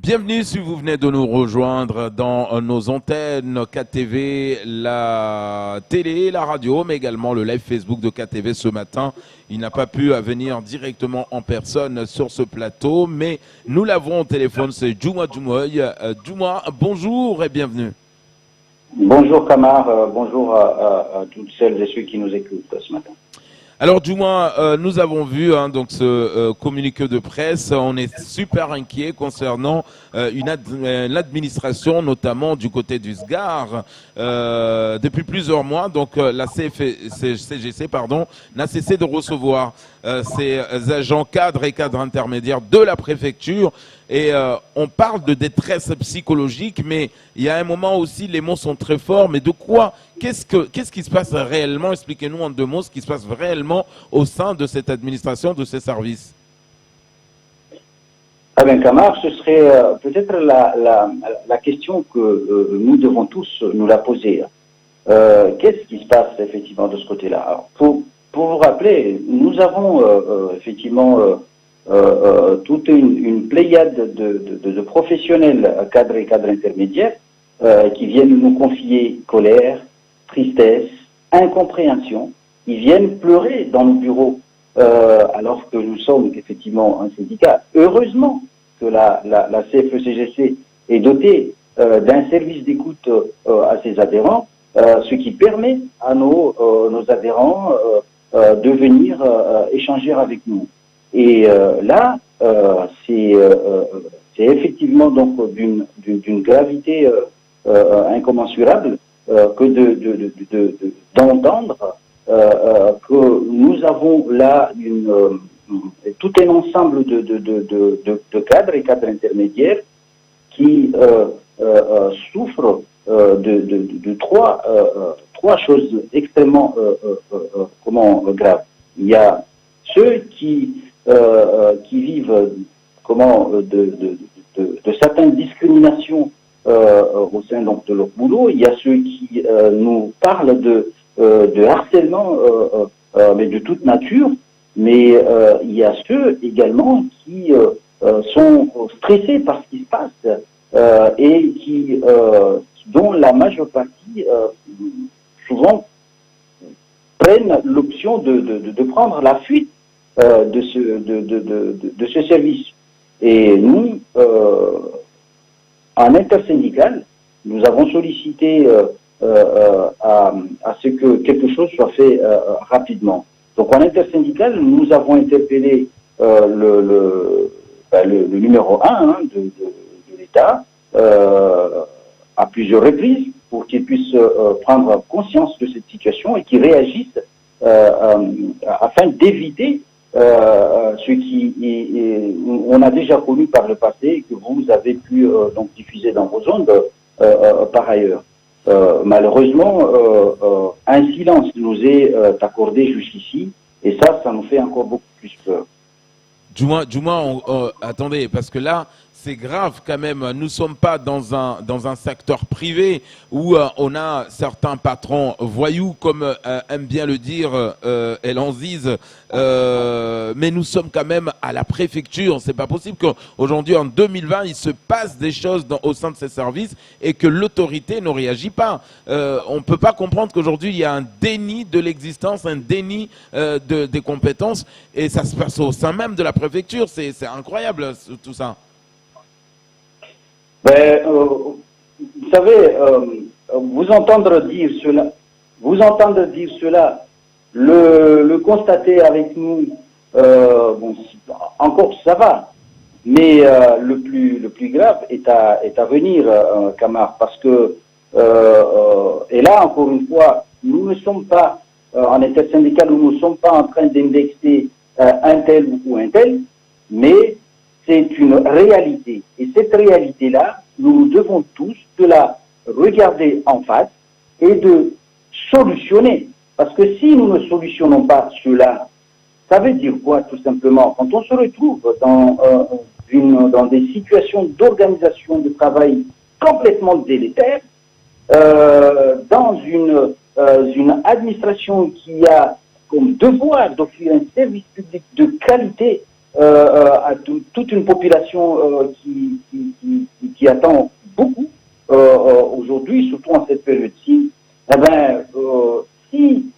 Bienvenue si vous venez de nous rejoindre dans nos antennes KTV, la télé, la radio, mais également le live Facebook de KTV ce matin. Il n'a pas pu venir directement en personne sur ce plateau, mais nous l'avons au téléphone, c'est Djouma Djoumoy. Djouma, bonjour et bienvenue. Bonjour Kamar, bonjour à toutes celles et ceux qui nous écoutent ce matin. Alors Djouma, nous avons vu donc ce communiqué de presse. On est super inquiet concernant l'administration, notamment du côté du SGAR. Depuis plusieurs mois, donc la CGC n'a cessé de recevoir ces agents cadres et cadres intermédiaires de la préfecture. Et on parle de détresse psychologique, mais il y a un moment aussi, les mots sont très forts. Mais de quoi? Qu'est-ce qui se passe réellement? Expliquez-nous en deux mots ce qui se passe réellement au sein de cette administration, de ces services. Ah bien, Kamar, ce serait peut-être la question que nous devons tous nous la poser. Qu'est-ce qui se passe effectivement de ce côté-là? Alors, pour vous rappeler, nous avons effectivement toute une pléiade de professionnels cadres et cadres intermédiaires qui viennent nous confier colère, tristesse, incompréhension. Ils viennent pleurer dans nos bureaux alors que nous sommes effectivement un syndicat. Heureusement que la CFE-CGC est dotée d'un service d'écoute à ses adhérents, ce qui permet à nos adhérents de venir échanger avec nous. Et là, c'est effectivement donc d'une gravité incommensurable que d'entendre que nous avons là tout un ensemble de cadres et cadres intermédiaires qui souffrent de trois choses extrêmement graves. Il y a ceux qui vivent de certaines discriminations au sein donc de leur boulot. Il y a ceux qui nous parlent de harcèlement, mais de toute nature. Mais il y a ceux également qui sont stressés par ce qui se passe et dont la majeure partie souvent prennent l'option de prendre la fuite de ce service. Et nous, en intersyndical, nous avons sollicité à ce que quelque chose soit fait rapidement. Donc en intersyndical, nous avons interpellé le numéro 1 de l'État à plusieurs reprises pour qu'il puisse prendre conscience de cette situation et qu'il réagisse afin d'éviter ce qui on a déjà connu par le passé et que vous avez pu donc diffuser dans vos ondes par ailleurs. Malheureusement, un silence nous est accordé jusqu'ici et ça nous fait encore beaucoup plus peur. Djouma, attendez, parce que là, c'est grave quand même. Nous ne sommes pas dans un secteur privé où on a certains patrons voyous, comme aime bien le dire El Anziz, mais nous sommes quand même à la préfecture. C'est pas possible qu'aujourd'hui, en 2020, il se passe des choses au sein de ces services et que l'autorité ne réagit pas. On ne peut pas comprendre qu'aujourd'hui, il y a un déni de l'existence, un déni des compétences, et ça se passe au sein même de la préfecture. C'est incroyable tout ça. Vous savez, vous entendre dire cela, le constater avec nous, encore ça va, mais le plus grave est à venir, Kamar, parce que et là encore une fois, nous ne sommes pas en intersyndical, nous ne sommes pas en train d'indexer un tel ou un tel, mais c'est une réalité. Et cette réalité-là, nous devons tous de la regarder en face et de solutionner. Parce que si nous ne solutionnons pas cela, ça veut dire quoi tout simplement? Quand on se retrouve dans des situations d'organisation de travail complètement délétères, dans une administration qui a comme devoir d'offrir un service public de qualité à toute une population qui qui attend beaucoup aujourd'hui, surtout en cette période-ci. Eh ben, si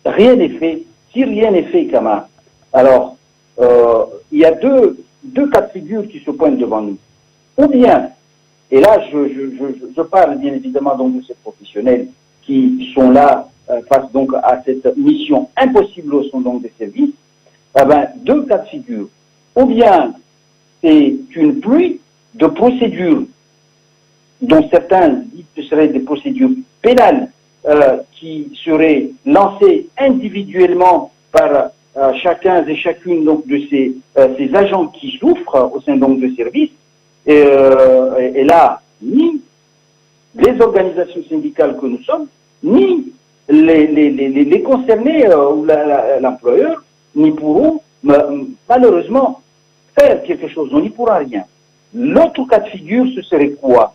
rien n'est fait, Kama, alors il y a deux cas de figure qui se pointent devant nous. Ou bien, et là je parle bien évidemment donc de ces professionnels qui sont là face donc à cette mission impossible au sein donc des services, eh ben, deux cas de figure. Ou bien c'est une pluie de procédures dont certains disent que ce seraient des procédures pénales qui seraient lancées individuellement par chacun et chacune donc de ces agents qui souffrent au sein donc de services. Et là, ni les organisations syndicales que nous sommes, ni les concernés ou l'employeur, n'y pourront malheureusement faire quelque chose. On n'y pourra rien. L'autre cas de figure, ce serait quoi?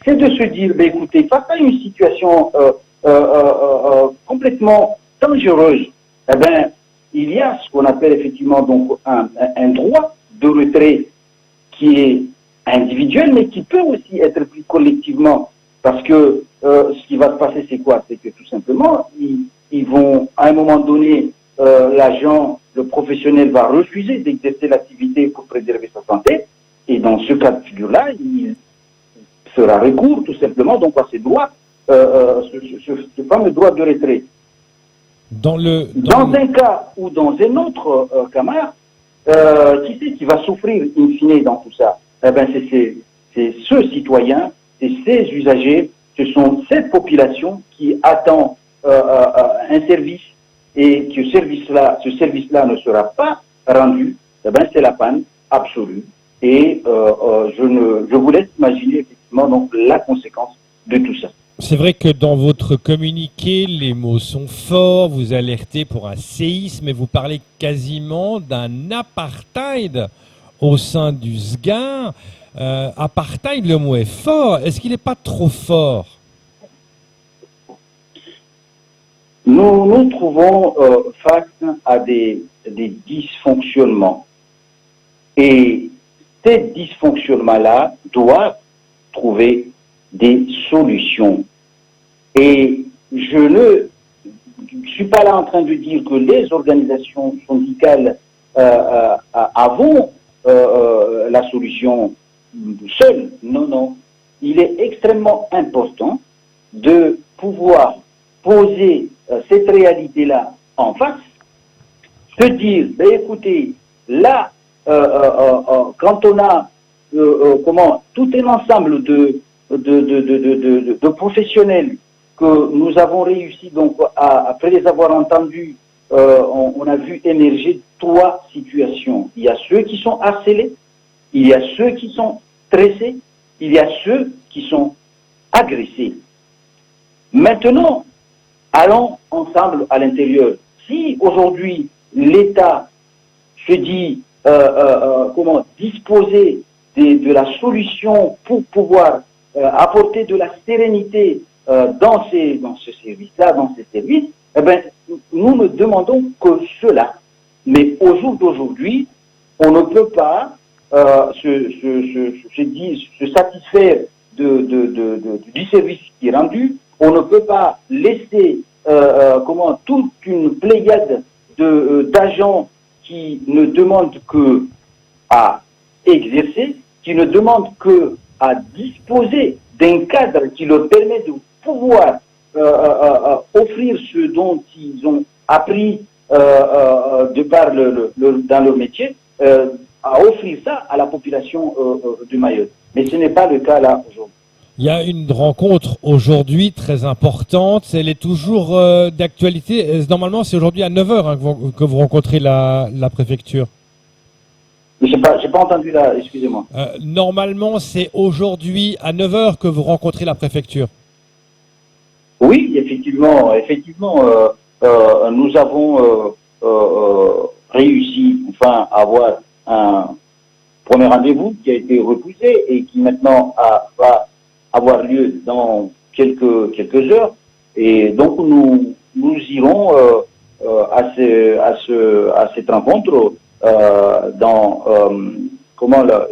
C'est de se dire, ben écoutez, face à une situation complètement dangereuse, eh ben, il y a ce qu'on appelle effectivement donc un droit de retrait qui est individuel, mais qui peut aussi être pris collectivement. Parce que ce qui va se passer, c'est quoi? C'est que tout simplement, ils vont, à un moment donné, l'agent, le professionnel va refuser d'exercer l'activité pour préserver sa santé. Et dans ce cas de figure-là, il fera recours tout simplement donc à ces droits, ce fameux droit de retrait. Dans un cas ou dans un autre, camarade, qui c'est qui va souffrir in fine dans tout ça? Eh ben, c'est ce citoyen, c'est ces usagers, ce sont cette population qui attend un service et que ce service-là ne sera pas rendu. Eh ben, c'est la panne absolue. Et je vous laisse imaginer effectivement donc la conséquence de tout ça. C'est vrai que dans votre communiqué, les mots sont forts, vous alertez pour un séisme et vous parlez quasiment d'un apartheid au sein du SGAR. Apartheid, le mot est fort. Est-ce qu'il n'est pas trop fort? Nous nous trouvons face à des dysfonctionnements. Et ces dysfonctionnements-là doivent trouver des solutions. Et je ne suis pas là en train de dire que les organisations syndicales avons la solution seules. Non, non. Il est extrêmement important de pouvoir poser cette réalité-là en face, se dire, ben écoutez, là, quand on a tout un ensemble de professionnels que nous avons réussi, donc, après les avoir entendus, on a vu émerger trois situations. Il y a ceux qui sont harcelés, il y a ceux qui sont stressés, il y a ceux qui sont agressés. Maintenant, allons ensemble à l'intérieur. Si aujourd'hui l'État se dit disposer de la solution pour pouvoir apporter de la sérénité dans ce service-là, dans ces services, eh ben, nous ne demandons que cela. Mais au jour d'aujourd'hui, on ne peut pas se satisfaire du service qui est rendu. On ne peut pas laisser toute une pléiade d'agents qui ne demandent que à exercer, qui ne demandent que à disposer d'un cadre qui leur permet de pouvoir offrir ce dont ils ont appris de par dans leur métier, à offrir ça à la population de Mayotte. Mais ce n'est pas le cas là aujourd'hui. Il y a une rencontre aujourd'hui très importante, elle est toujours d'actualité. Normalement, c'est aujourd'hui à 9h que vous rencontrez la préfecture. J'ai pas entendu là, excusez-moi. Normalement, c'est aujourd'hui à 9h que vous rencontrez la préfecture. Oui, effectivement, nous avons réussi enfin à avoir un premier rendez-vous qui a été repoussé et qui maintenant va avoir lieu dans quelques heures. Et donc nous irons à cette rencontre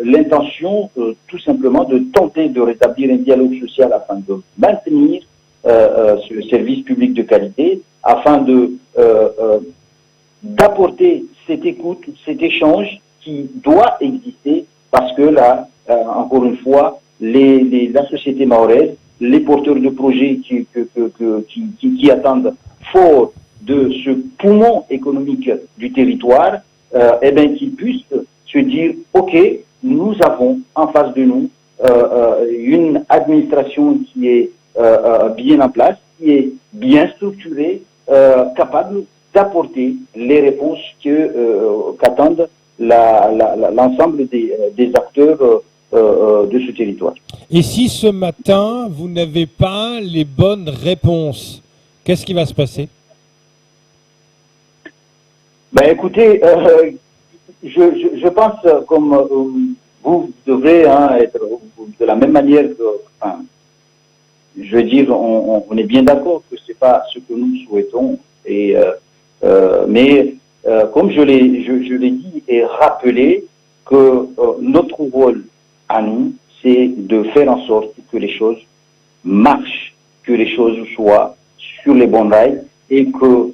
l'intention tout simplement de tenter de rétablir un dialogue social afin de maintenir ce service public de qualité, afin d'apporter cette écoute, cet échange qui doit exister, parce que là, encore une fois, la société mahoraise, les porteurs de projets qui attendent fort de ce poumon économique du territoire, eh bien, qu'ils puissent se dire, OK, nous avons en face de nous une administration qui est bien en place, qui est bien structurée, capable d'apporter les réponses qu'attendent l'ensemble des acteurs de ce territoire. Et si ce matin, vous n'avez pas les bonnes réponses, qu'est-ce qui va se passer? Ben écoutez, je pense comme vous devrez être de la même manière que, enfin, je veux dire, on est bien d'accord que c'est pas ce que nous souhaitons, mais comme je l'ai dit et rappelé, que notre rôle à nous, c'est de faire en sorte que les choses marchent, que les choses soient sur les bons rails et que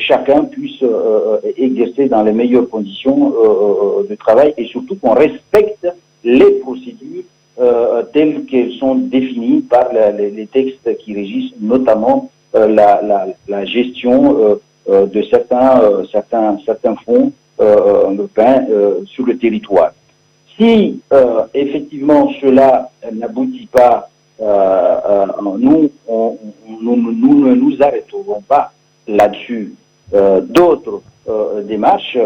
chacun puisse exercer dans les meilleures conditions de travail, et surtout qu'on respecte les procédures telles qu'elles sont définies par les textes qui régissent notamment la gestion de certains fonds sur le territoire. Si effectivement cela n'aboutit pas, nous ne nous arrêterons pas là-dessus. D'autres démarches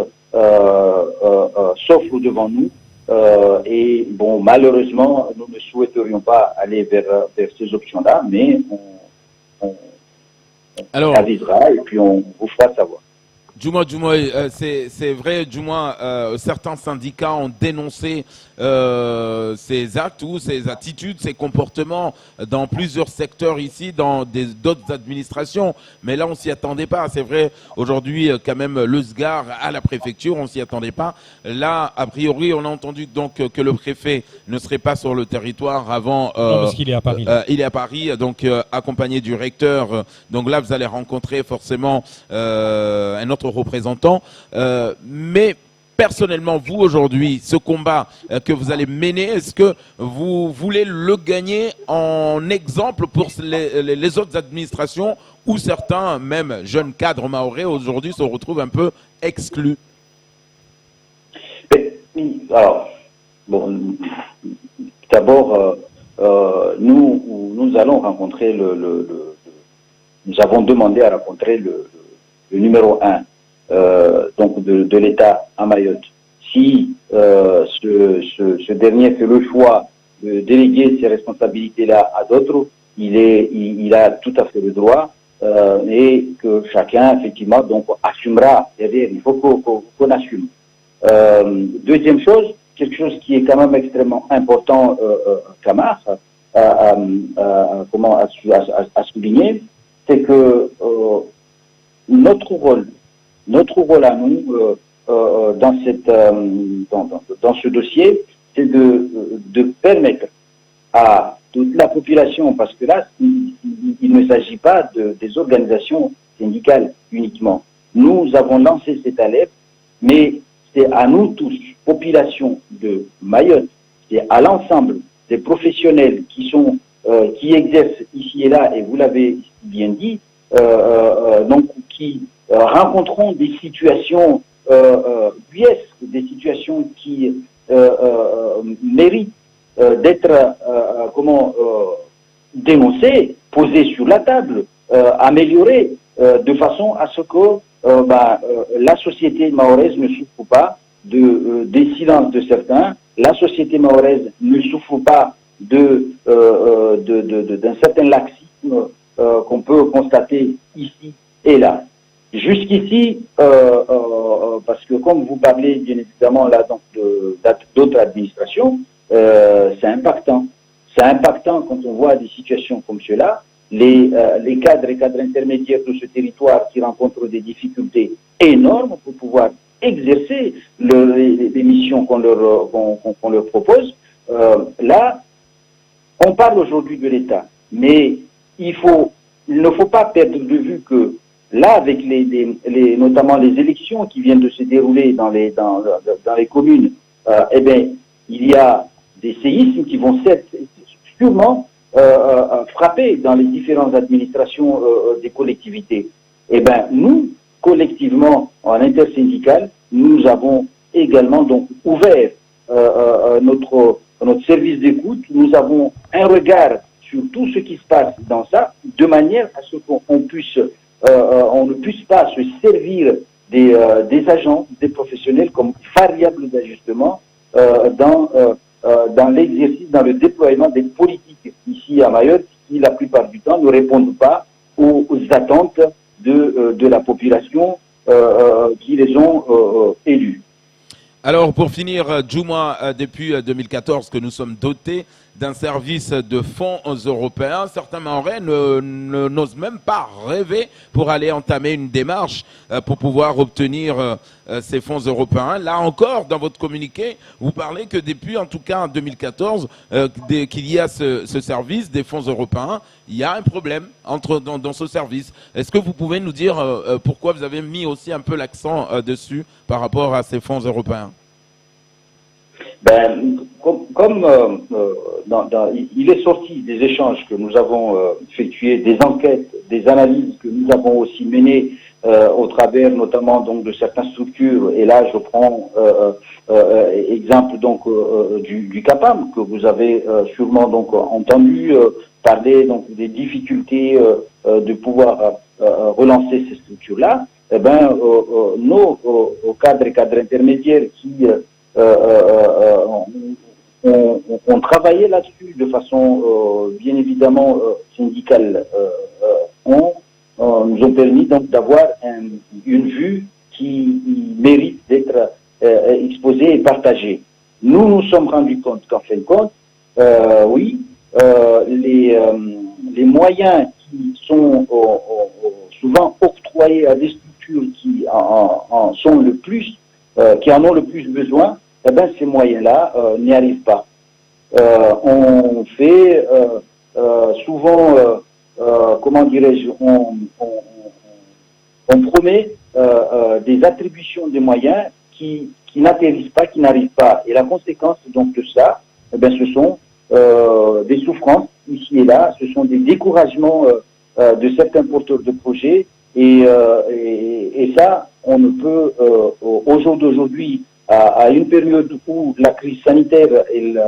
s'offrent devant nous, et bon, malheureusement, nous ne souhaiterions pas aller vers ces options-là, mais on avisera et puis on vous fera savoir. Djouma, c'est vrai, Djouma, certains syndicats ont dénoncé ces actes ou ces attitudes, ces comportements dans plusieurs secteurs ici, dans d'autres administrations. Mais là, on s'y attendait pas. C'est vrai, aujourd'hui, quand même, le SGAR à la préfecture, on s'y attendait pas. Là, a priori, on a entendu donc que le préfet ne serait pas sur le territoire avant. Non, parce qu'il est à Paris. Il est à Paris, donc accompagné du recteur. Donc là, vous allez rencontrer forcément un autre représentant. Mais personnellement, vous aujourd'hui, ce combat que vous allez mener, est-ce que vous voulez le gagner en exemple pour les autres administrations où certains, même jeunes cadres mahorais, aujourd'hui se retrouvent un peu exclus? Alors, bon, d'abord, nous allons rencontrer nous avons demandé à rencontrer le numéro 1 donc de l'État à Mayotte. Si ce dernier fait le choix de déléguer ces responsabilités-là à d'autres, il a tout à fait le droit, et que chacun, effectivement, donc assumera derrière. Il faut qu'on assume. Deuxième chose, quelque chose qui est quand même extrêmement important, Kamar, à souligner, c'est que notre rôle à nous dans ce dossier, c'est de permettre à toute la population, parce que là, il ne s'agit pas des organisations syndicales uniquement. Nous avons lancé cette alerte, mais c'est à nous tous, population de Mayotte, c'est à l'ensemble des professionnels qui exercent ici et là, et vous l'avez bien dit, donc qui rencontreront des situations uesques, des situations qui méritent d'être dénoncées, posées sur la table, améliorées, de façon à ce que la société mahoraise ne souffre pas des silences de certains, la société mahoraise ne souffre pas d'un certain laxisme qu'on peut constater ici et là. Jusqu'ici, parce que comme vous parlez bien évidemment là donc d'autres administrations, c'est impactant. C'est impactant quand on voit des situations comme cela. Les cadres et cadres intermédiaires de ce territoire qui rencontrent des difficultés énormes pour pouvoir exercer les missions qu'on leur propose. Là, on parle aujourd'hui de l'État, mais il ne faut pas perdre de vue que là, avec notamment les élections qui viennent de se dérouler dans les communes, eh bien, il y a des séismes qui vont sûrement frapper dans les différentes administrations des collectivités. Eh bien, nous, collectivement, en intersyndical, nous avons également donc ouvert notre service d'écoute. Nous avons un regard sur tout ce qui se passe dans ça, de manière à ce qu'on puisse, on ne puisse pas se servir des agents, des professionnels comme variable d'ajustement dans l'exercice, dans le déploiement des politiques ici à Mayotte, qui la plupart du temps ne répondent pas aux attentes de la population qui les ont élus. Alors, pour finir, Djouma, depuis 2014 que nous sommes dotés d'un service de fonds européens, certains Mahorais n'osent même pas rêver pour aller entamer une démarche pour pouvoir obtenir ces fonds européens. Là encore, dans votre communiqué, vous parlez que depuis, en tout cas en 2014, qu'il y a ce service des fonds européens, il y a un problème dans ce service. Est-ce que vous pouvez nous dire pourquoi vous avez mis aussi un peu l'accent dessus par rapport à ces fonds européens? Il est sorti des échanges que nous avons effectués, des enquêtes, des analyses que nous avons aussi menées au travers notamment donc de certaines structures. Et là, je prends exemple donc du CAPAM que vous avez sûrement donc entendu parler donc des difficultés de pouvoir relancer ces structures-là. Eh ben, nos cadres et cadres intermédiaires qui on travaillait là-dessus de façon bien évidemment syndicale. Nous ont permis donc d'avoir une vue qui mérite d'être exposée et partagée. Nous nous sommes rendus compte qu'en fin de compte, oui, les moyens qui sont souvent octroyés à des structures qui en sont le plus, qui en ont le plus besoin, eh ben, ces moyens-là n'y arrivent pas. On fait souvent, comment dirais-je, on promet des attributions de moyens qui n'atterrissent pas, qui n'arrivent pas. Et la conséquence donc de ça, eh ben, ce sont des souffrances ici et là, ce sont des découragements de certains porteurs de projets. Et ça, on ne peut, au jour d'aujourd'hui, à une période où la crise sanitaire elle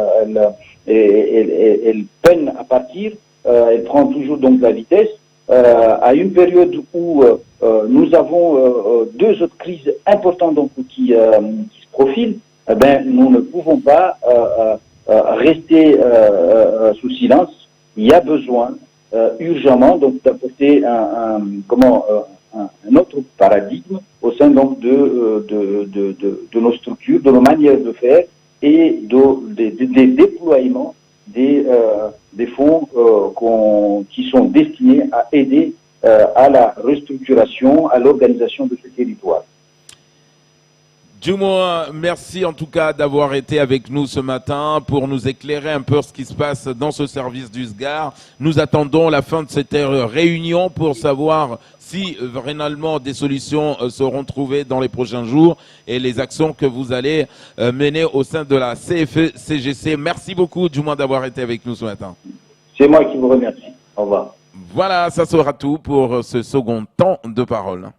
peine à partir, elle prend toujours donc la vitesse, à une période où nous avons deux autres crises importantes donc qui se profilent, eh ben, nous ne pouvons pas rester sous silence. Il y a besoin urgemment donc d'apporter un autre paradigme au sein donc de nos structures, de nos manières de faire et des déploiements des fonds qui sont destinés à aider à la restructuration, à l'organisation de ce territoire. Djouma, merci en tout cas d'avoir été avec nous ce matin pour nous éclairer un peu ce qui se passe dans ce service du SGAR. Nous attendons la fin de cette réunion pour savoir si réellement des solutions seront trouvées dans les prochains jours et les actions que vous allez mener au sein de la CFE-CGC. Merci beaucoup Djouma d'avoir été avec nous ce matin. C'est moi qui vous remercie. Au revoir. Voilà, ça sera tout pour ce second temps de parole.